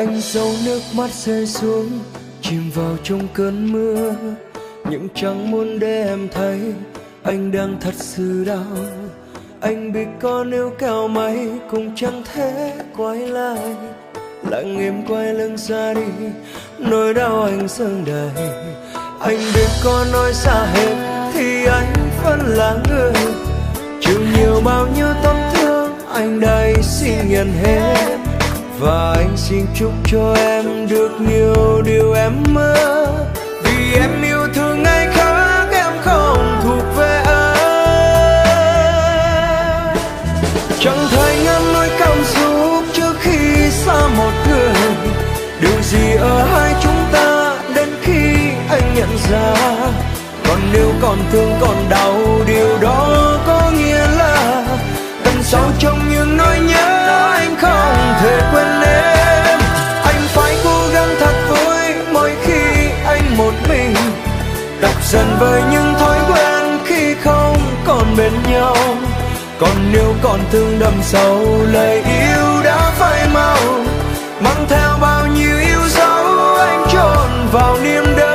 Anh dấu nước mắt rơi xuống, chìm vào trong cơn mưa, nhưng chẳng muốn để em thấy anh đang thật sự đau. Anh biết có níu kéo mây cũng chẳng thể quay lại, lặng im quay lưng ra đi, nỗi đau anh dâng đầy. Anh biết có nói xa hết thì anh vẫn là người chịu nhiều bao nhiêu tổn thương, anh đây xin nhận hết. Và anh xin chúc cho em được nhiều điều em mơ, vì em yêu thương ngày khác em không thuộc về anh. Chẳng thể ngăn nỗi cảm xúc trước khi xa một người, điều gì ở hai chúng ta đến khi anh nhận ra. Còn nếu còn thương còn đau, điều đó có nghĩa là tận sâu trong những nỗi nhớ anh không thể quên em. Anh phải cố gắng thật vui mỗi khi anh một mình, tập dần với những thói quen khi không còn bên nhau. Còn nếu còn thương đậm sâu, lời yêu đã phai màu, mang theo bao nhiêu yêu dấu anh chôn vào niềm đau.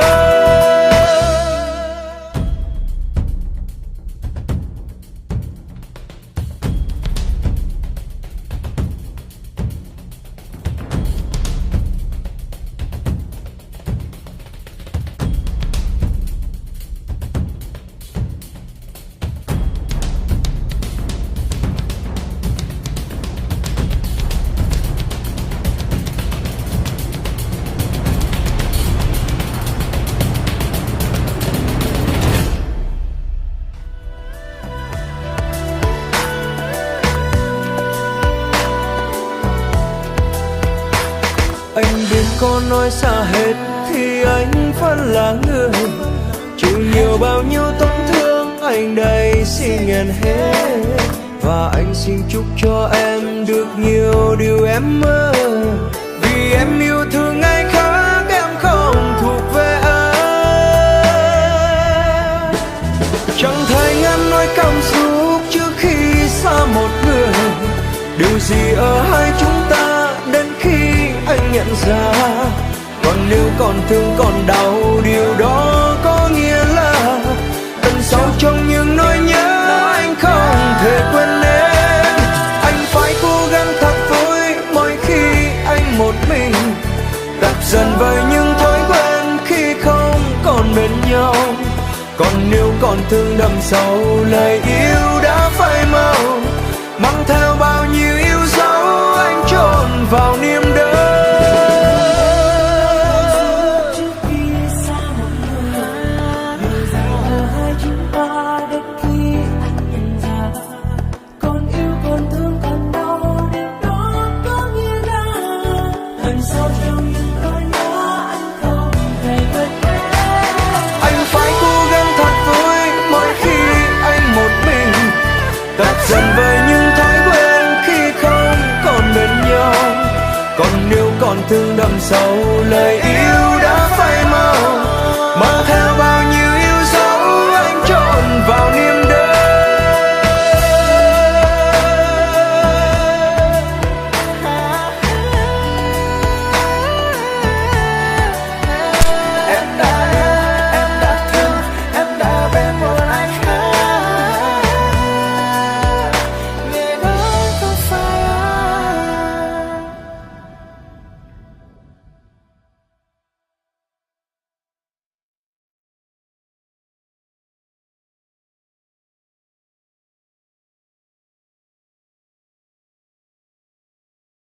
Anh biết có nói xa hết thì anh vẫn là người chịu nhiều bao nhiêu tổn thương, anh đây xin nhận hết. Và anh xin chúc cho em được nhiều điều em mơ, vì em yêu thương ngày khác em không thuộc về anh. Chẳng thể ngăn nỗi cảm xúc trước khi xa một người, điều gì ở hai chúng ta đến khi anh nhận ra. Còn nếu còn thương còn đau, điều đó có nghĩa là tận sâu trong những nỗi nhớ anh không thể quên em. Anh phải cố gắng thật vui mỗi khi anh một mình, tập dần với những thói quen khi không còn bên nhau. Còn nếu còn thương đậm sâu, lời yêu đã phai màu, mang theo bao nhiêu yêu dấu anh chôn vào niềm đau. Anh phải cố gắng thật vui mỗi khi anh một mình, tập dần với những thói quen khi không còn bên nhau. Còn nếu còn thương đậm sâu, lời yêu